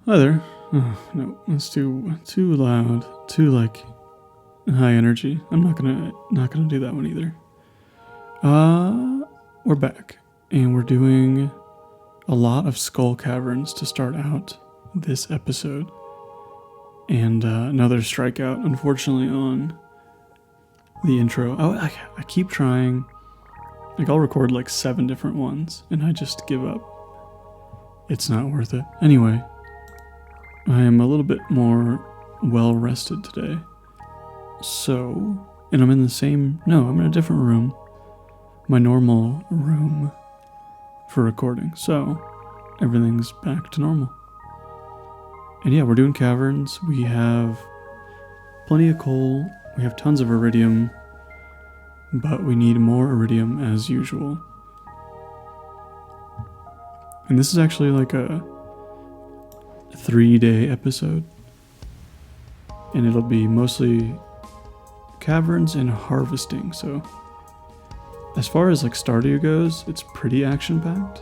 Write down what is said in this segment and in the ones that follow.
Hi there. Oh, no, that's too loud, too like high energy. I'm not gonna do that one either. We're back, and we're doing a lot of skull caverns to start out this episode, and another strikeout, unfortunately, on the intro. I keep trying. Like, I'll record like 7 different ones, and I just give up. It's not worth it. Anyway, I am a little bit more well-rested today. So, and I'm in the same, no, I'm in a different room. My normal room for recording. So, everything's back to normal. And yeah, we're doing caverns. We have plenty of coal. We have tons of iridium. But we need more iridium as usual. And this is actually like a 3-day episode. And it'll be mostly caverns and harvesting. So as far as like Stardew goes, it's pretty action-packed.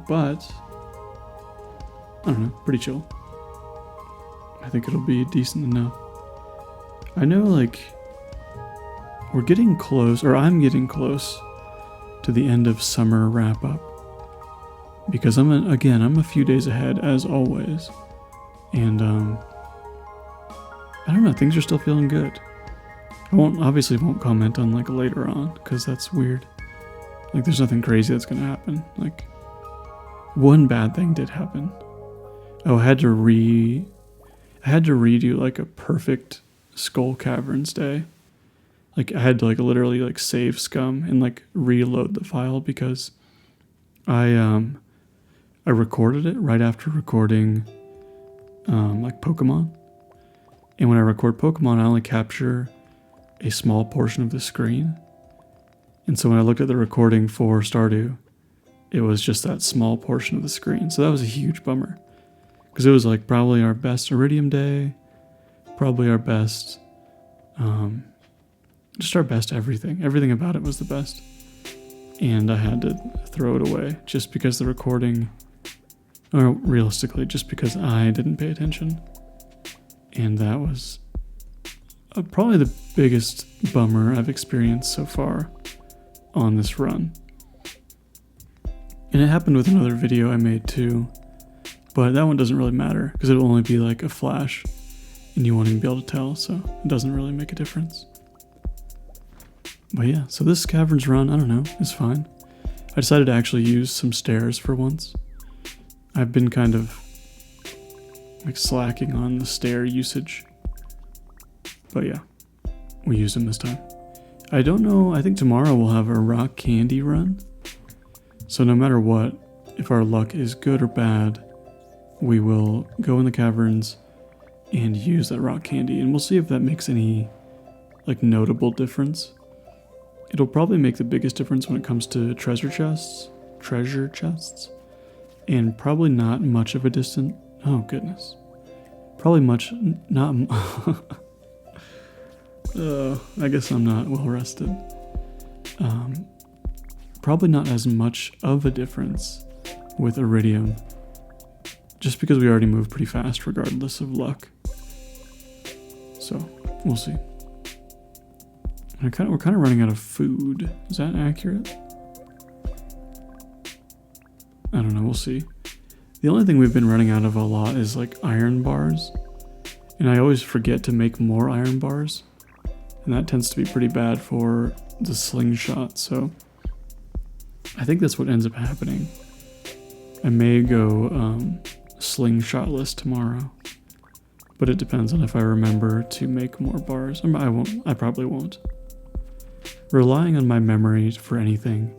But I don't know, pretty chill. I think it'll be decent enough. I know, like, we're getting close, or I'm getting close to the end of summer wrap-up. Because I'm a few days ahead, as always. And, I don't know, things are still feeling good. I obviously won't comment on, like, later on, because that's weird. Like, there's nothing crazy that's gonna happen. Like, one bad thing did happen. Oh, I had to redo, like, a perfect Skull Caverns day. Like, I had to, like, literally, like, save scum and, like, reload the file because I recorded it right after recording, like, Pokemon. And when I record Pokemon, I only capture a small portion of the screen. And so when I looked at the recording for Stardew, it was just that small portion of the screen. So that was a huge bummer. Because it was, like, probably our best Iridium day, probably our best, just our best everything. Everything about it was the best. And I had to throw it away just because the recording, or realistically, just because I didn't pay attention. And that was probably the biggest bummer I've experienced so far on this run. And it happened with another video I made too, but that one doesn't really matter because it'll only be like a flash and you won't even be able to tell, so it doesn't really make a difference. But yeah, so this caverns run, I don't know, is fine. I decided to actually use some stairs for once. I've been kind of like slacking on the stair usage. But yeah, we used them this time. I don't know, I think tomorrow we'll have a rock candy run. So no matter what, if our luck is good or bad, we will go in the caverns and use that rock candy. And we'll see if that makes any like notable difference. It'll probably make the biggest difference when it comes to treasure chests, and probably not much of a distant, oh goodness, probably much, not, I guess I'm not well rested. Probably not as much of a difference with Iridium, just because we already move pretty fast regardless of luck. So, we'll see. We're kind of running out of food. Is that accurate? I don't know, we'll see. The only thing we've been running out of a lot is like iron bars. And I always forget to make more iron bars. And that tends to be pretty bad for the slingshot, so I think that's what ends up happening. I may go slingshotless tomorrow. But it depends on if I remember to make more bars. I probably won't. Relying on my memory for anything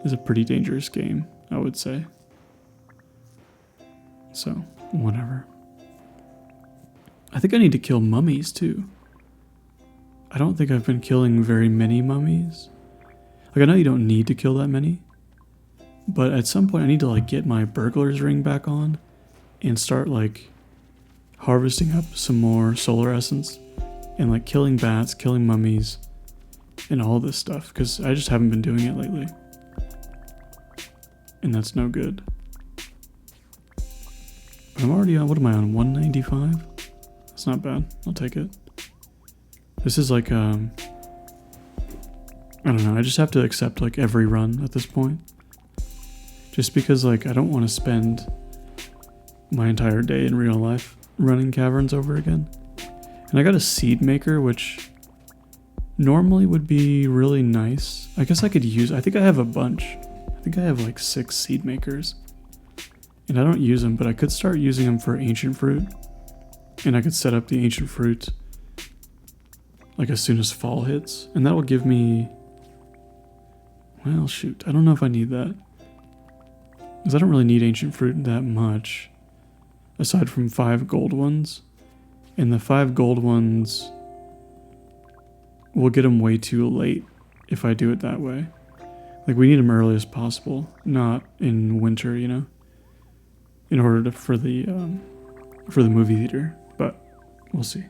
is a pretty dangerous game, I would say. So, whatever. I think I need to kill mummies too. I don't think I've been killing very many mummies. Like, I know you don't need to kill that many, but at some point I need to like get my burglar's ring back on and start like harvesting up some more solar essence and like killing bats, killing mummies, and all this stuff, because I just haven't been doing it lately. And that's no good. But I'm already on, what am I on, 195? That's not bad, I'll take it. This is like, I don't know, I just have to accept like every run at this point. Just because like I don't want to spend my entire day in real life running Caverns over again. And I got a seed maker, which normally would be really nice. I guess I could use, I think I have a bunch. I think I have like 6 seed makers. And I don't use them, but I could start using them for ancient fruit. And I could set up the ancient fruit like as soon as fall hits. And that will give me, well shoot, I don't know if I need that. Because I don't really need ancient fruit that much. Aside from 5 gold ones. And the 5 gold ones will get them way too late if I do it that way. Like we need them early as possible, not in winter, you know, in order to, for the movie theater. But we'll see.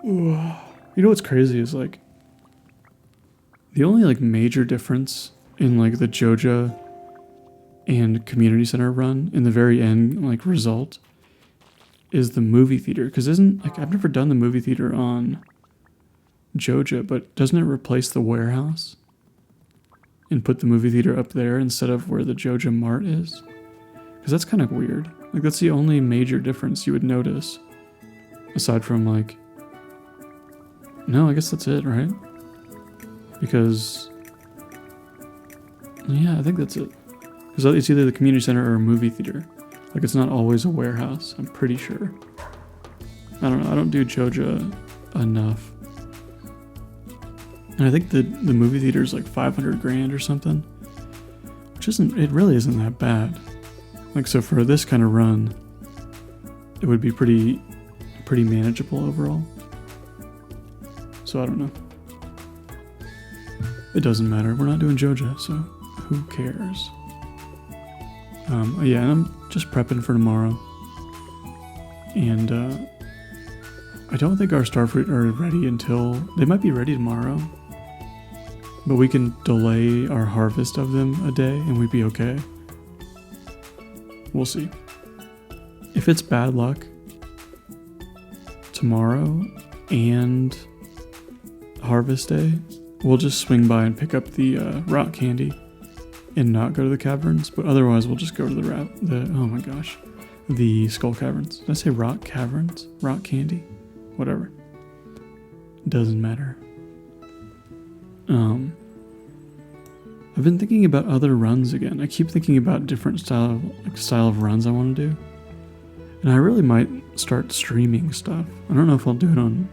Ooh. You know what's crazy is like the only like major difference in like the Joja and community center run in the very end like result is the movie theater. Because isn't like I've never done the movie theater on Joja, but doesn't it replace the warehouse and put the movie theater up there instead of where the Joja Mart is? Because that's kind of weird. Like that's the only major difference you would notice aside from like, no, I guess that's it, right? Because yeah, I think that's it. Because it's either the community center or a movie theater. Like it's not always a warehouse, I'm pretty sure. I don't know, I don't do Joja enough. And I think the movie theater is like 500 grand or something. Which it really isn't that bad. Like so for this kind of run, it would be pretty manageable overall. So I don't know. It doesn't matter, we're not doing Joja, so who cares? Yeah, and I'm just prepping for tomorrow. And I don't think our Starfruit are ready until, they might be ready tomorrow. But we can delay our harvest of them a day and we'd be okay. We'll see. If it's bad luck, tomorrow and harvest day, we'll just swing by and pick up the rock candy and not go to the caverns, but otherwise we'll just go to the skull caverns. Did I say rock caverns? Rock candy? Whatever. Doesn't matter. I've been thinking about other runs again. I keep thinking about different style of runs I want to do. And I really might start streaming stuff. I don't know if I'll do it on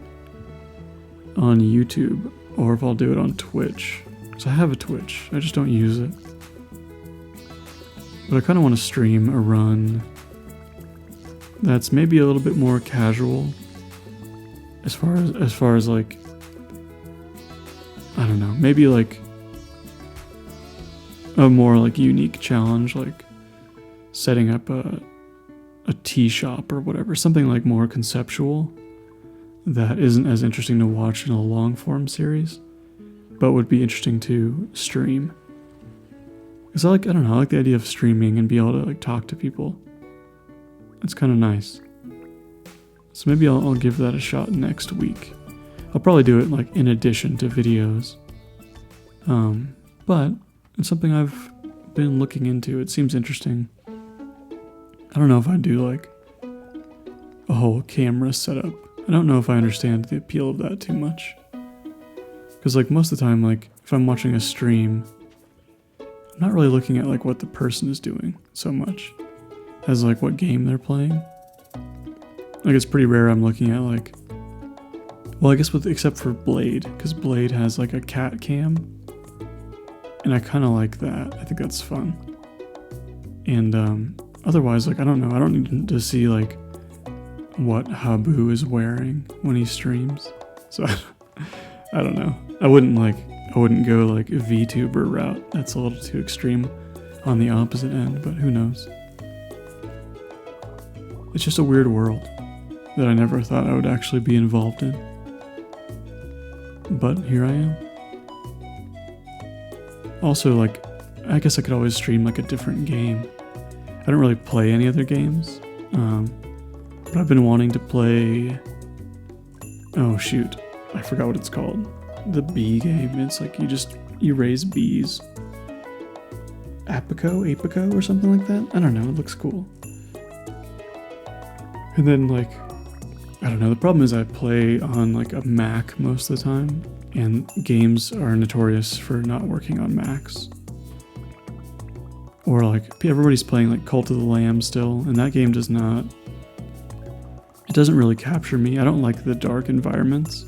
YouTube or if I'll do it on Twitch. Because I have a Twitch, I just don't use it. But I kind of want to stream a run that's maybe a little bit more casual as far as like, I don't know, maybe like a more like unique challenge, like setting up a tea shop or whatever, something like more conceptual that isn't as interesting to watch in a long form series, but would be interesting to stream. Because I don't know, I like the idea of streaming and be able to like talk to people. It's kind of nice. So maybe I'll give that a shot next week. I'll probably do it like in addition to videos. But it's something I've been looking into. It seems interesting. I don't know if I'd do like a whole camera setup. I don't know if I understand the appeal of that too much. Because like most of the time, like if I'm watching a stream, I'm not really looking at like what the person is doing so much as like what game they're playing. Like it's pretty rare I'm looking at like, well I guess except for Blade, because Blade has like a cat cam. And I kind of like that. I think that's fun. And otherwise, like I don't know, I don't need to see like what Habu is wearing when he streams. So I don't know. I wouldn't go like a VTuber route. That's a little too extreme on the opposite end, but who knows? It's just a weird world that I never thought I would actually be involved in. But here I am. Also, like, I guess I could always stream like a different game. I don't really play any other games, but I've been wanting to play, oh shoot, I forgot what it's called. The bee game. It's like you raise bees. Apico or something like that. I don't know, it looks cool. And then like, I don't know, the problem is I play on like a Mac most of the time, and games are notorious for not working on Macs. Or like, everybody's playing like Cult of the Lamb still, and that game does not, it doesn't really capture me. I don't like the dark environments.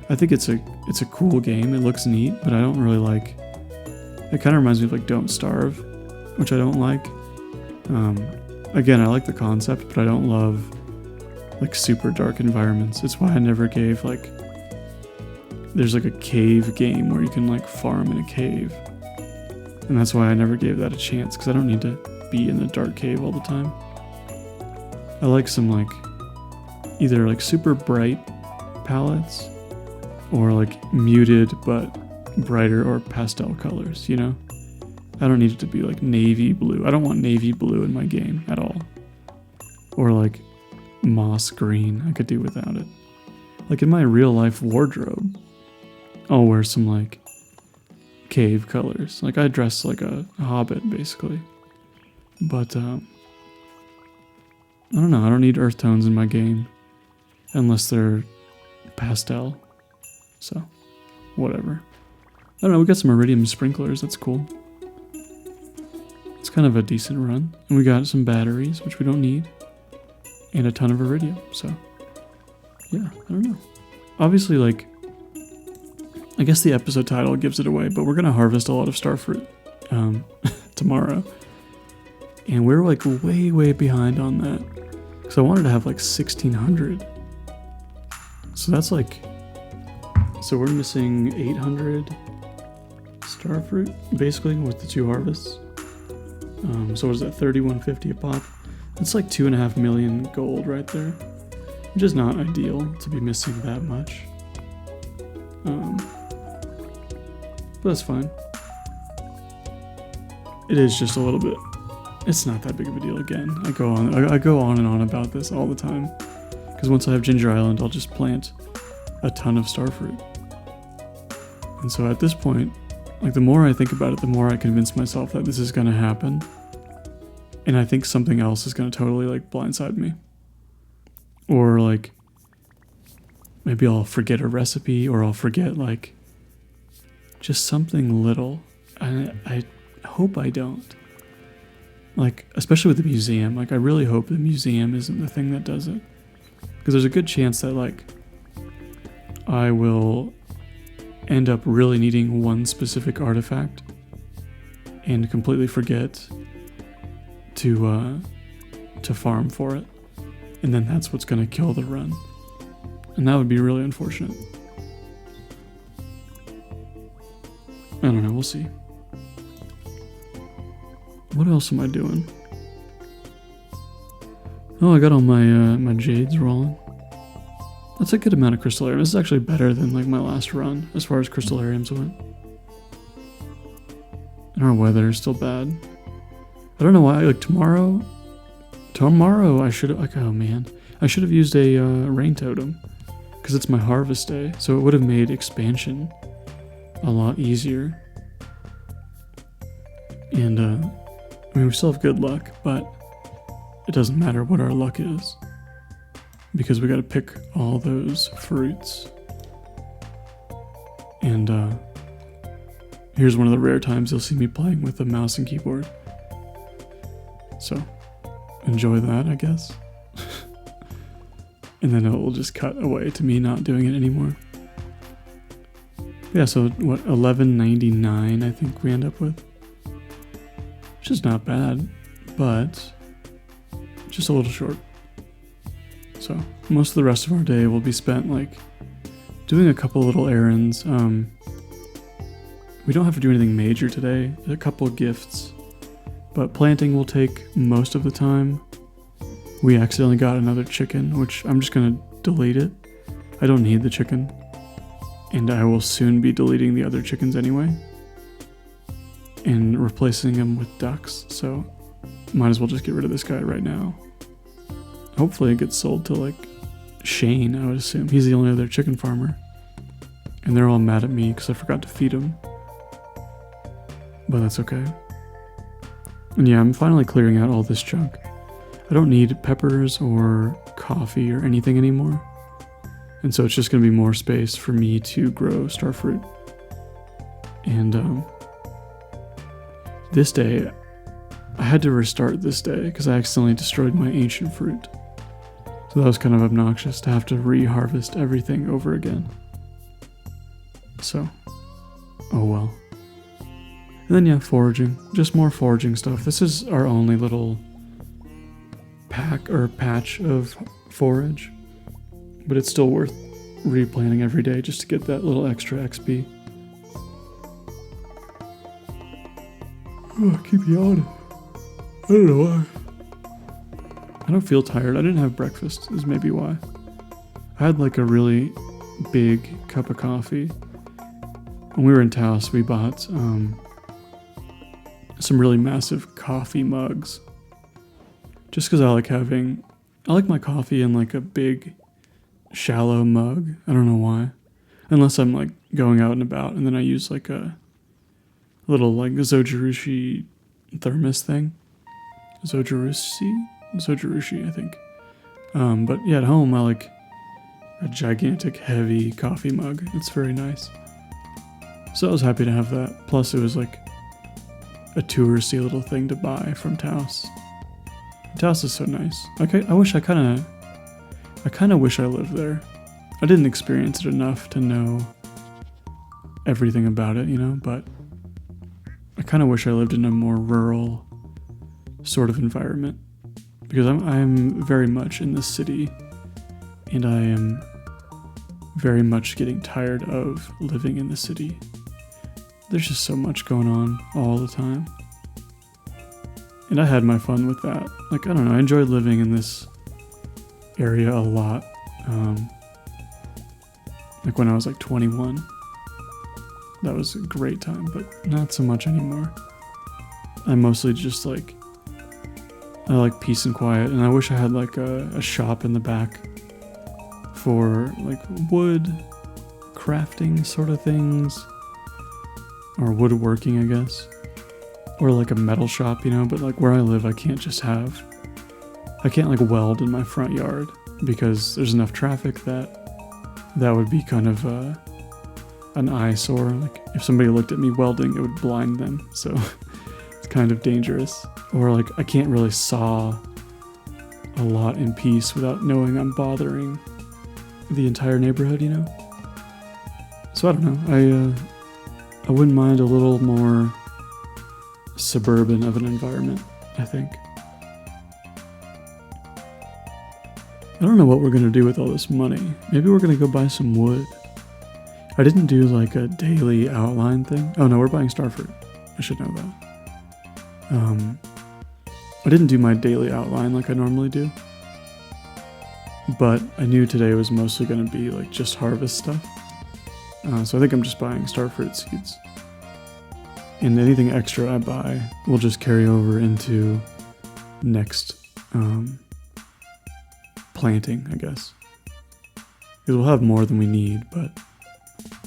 I think it's a cool game, it looks neat, but I don't really like, it kind of reminds me of like Don't Starve, which I don't like. Again, I like the concept, but I don't love like super dark environments. It's why I never gave like, there's like a cave game where you can like farm in a cave. And that's why I never gave that a chance, because I don't need to be in the dark cave all the time. I like some like, either like super bright palettes, or like muted but brighter or pastel colors, you know? I don't need it to be like navy blue. I don't want navy blue in my game at all. Or like moss green. I could do without it. Like in my real life wardrobe, I'll wear some like cave colors. Like I dress like a hobbit basically. But I don't know, I don't need earth tones in my game unless they're pastel. So, whatever. I don't know, we got some iridium sprinklers, that's cool. It's kind of a decent run. And we got some batteries, which we don't need. And a ton of iridium, so yeah, I don't know. Obviously, like, I guess the episode title gives it away, but we're gonna harvest a lot of Starfruit tomorrow. And we're like way behind on that. Because I wanted to have like 1,600. So that's like, so we're missing 800 Starfruit, basically, with the 2 harvests. So what is that, 3150 a pop? That's like 2.5 million gold right there. Which is not ideal to be missing that much. But that's fine. It is just a little bit, it's not that big of a deal again. I go on and on about this all the time. Because once I have Ginger Island, I'll just plant a ton of Starfruit. And so at this point, like the more I think about it, the more I convince myself that this is going to happen. And I think something else is going to totally like blindside me. Or like, maybe I'll forget a recipe, or I'll forget like just something little. I hope I don't. Like, especially with the museum, like I really hope the museum isn't the thing that does it. Because there's a good chance that like I will end up really needing one specific artifact and completely forget to farm for it, and then that's what's going to kill the run, and that would be really unfortunate. I don't know, we'll see. What else am I doing? Oh, I got all my my jades rolling. That's a good amount of crystallarium. This is actually better than like my last run as far as crystallariums went. And our weather is still bad. I don't know why. Like tomorrow I should have, like, oh man, I should have used a rain totem because it's my harvest day, so it would have made expansion a lot easier. And I mean, we still have good luck, but it doesn't matter what our luck is, because we got to pick all those fruits. And here's one of the rare times you'll see me playing with a mouse and keyboard. So enjoy that, I guess. And then it will just cut away to me not doing it anymore. Yeah, so what, 1199 I think we end up with. Which is not bad, but just a little short. So most of the rest of our day will be spent like doing a couple little errands. We don't have to do anything major today. A couple gifts, but planting will take most of the time. We accidentally got another chicken, which I'm just gonna delete it. I don't need the chicken, and I will soon be deleting the other chickens anyway and replacing them with ducks. So might as well just get rid of this guy right now. Hopefully it gets sold to like Shane, I would assume. He's the only other chicken farmer. And they're all mad at me because I forgot to feed them. But that's okay. And yeah, I'm finally clearing out all this junk. I don't need peppers or coffee or anything anymore. And so it's just going to be more space for me to grow starfruit. And this day, I had to restart this day because I accidentally destroyed my ancient fruit. So that was kind of obnoxious to have to re-harvest everything over again. So, oh well. And then yeah, foraging. Just more foraging stuff. This is our only little pack or patch of forage. But it's still worth replanting every day just to get that little extra XP. Oh, I keep yawning. I don't know why. I don't feel tired. I didn't have breakfast, is maybe why. I had like a really big cup of coffee. When we were in Taos, we bought some really massive coffee mugs. Just because I like my coffee in like a big, shallow mug. I don't know why. Unless I'm like going out and about, and then I use like a little like Zojirushi thermos thing. Zojirushi, I think. But yeah, at home I like a gigantic, heavy coffee mug. It's very nice. So I was happy to have that. Plus it was like a touristy little thing to buy from Taos. Taos is so nice. Okay, I kind of wish I lived there. I didn't experience it enough to know everything about it, you know, but I kind of wish I lived in a more rural sort of environment. Because I'm very much in the city, and I am very much getting tired of living in the city. There's just so much going on all the time. And I had my fun with that. Like, I don't know, I enjoyed living in this area a lot. Like when I was like 21. That was a great time, but not so much anymore. I mostly just like, I like peace and quiet, and I wish I had like a shop in the back for like wood crafting sort of things, or woodworking, I guess, or like a metal shop, you know. But like where I live, I can't like weld in my front yard because there's enough traffic that would be kind of an eyesore. Like if somebody looked at me welding, it would blind them. So it's kind of dangerous. Or like I can't really saw a lot in peace without knowing I'm bothering the entire neighborhood, you know? So I don't know. I wouldn't mind a little more suburban of an environment, I think. I don't know what we're going to do with all this money. Maybe we're going to go buy some wood. I didn't do like a daily outline thing. Oh no, we're buying Starfruit. I should know that. I didn't do my daily outline like I normally do. But I knew today was mostly going to be like just harvest stuff. So I think I'm just buying Starfruit seeds. And anything extra I buy will just carry over into next planting, I guess. Because we'll have more than we need, but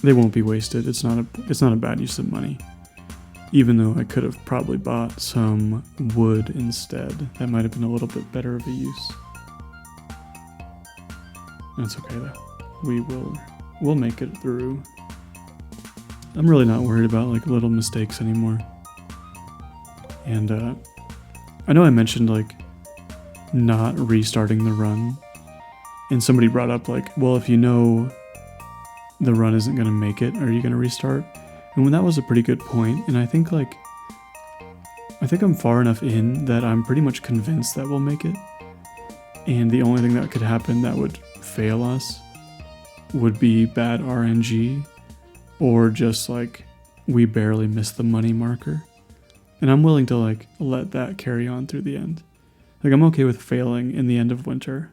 they won't be wasted. It's not a bad use of money. Even though I could have probably bought some wood instead. That might have been a little bit better of a use. That's okay though. We'll make it through. I'm really not worried about like little mistakes anymore. And I know I mentioned like not restarting the run. And somebody brought up like, well, if you know the run isn't going to make it, are you going to restart? And when that was a pretty good point, and I think I'm far enough in that I'm pretty much convinced that we'll make it. And the only thing that could happen that would fail us would be bad RNG, or just like we barely missed the money marker. And I'm willing to like let that carry on through the end. Like I'm okay with failing in the end of winter,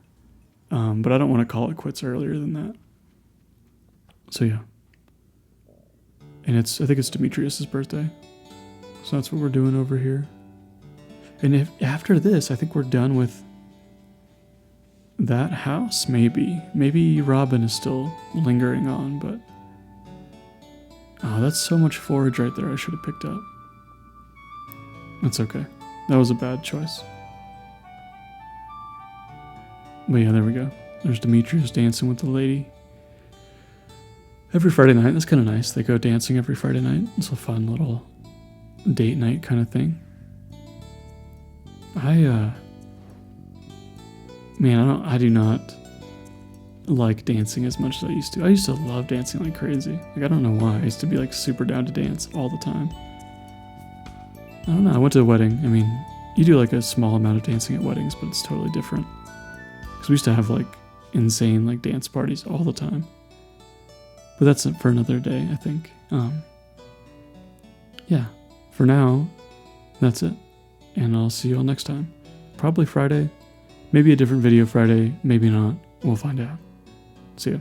but I don't want to call it quits earlier than that. So yeah. And I think it's Demetrius's birthday. So that's what we're doing over here. And if after this, I think we're done with that house, maybe. Maybe Robin is still lingering on, but... Oh, that's so much forage right there I should have picked up. That's okay. That was a bad choice. But yeah, there we go. There's Demetrius dancing with the lady. Every Friday night, that's kind of nice. They go dancing every Friday night. It's a fun little date night kind of thing. Man, I do not like dancing as much as I used to. I used to love dancing like crazy. Like, I don't know why. I used to be like super down to dance all the time. I don't know. I went to a wedding. I mean, you do like a small amount of dancing at weddings, but it's totally different. Because we used to have like insane like dance parties all the time. But that's it for another day, I think. Yeah, for now, that's it. And I'll see you all next time. Probably Friday. Maybe a different video Friday, maybe not. We'll find out. See ya.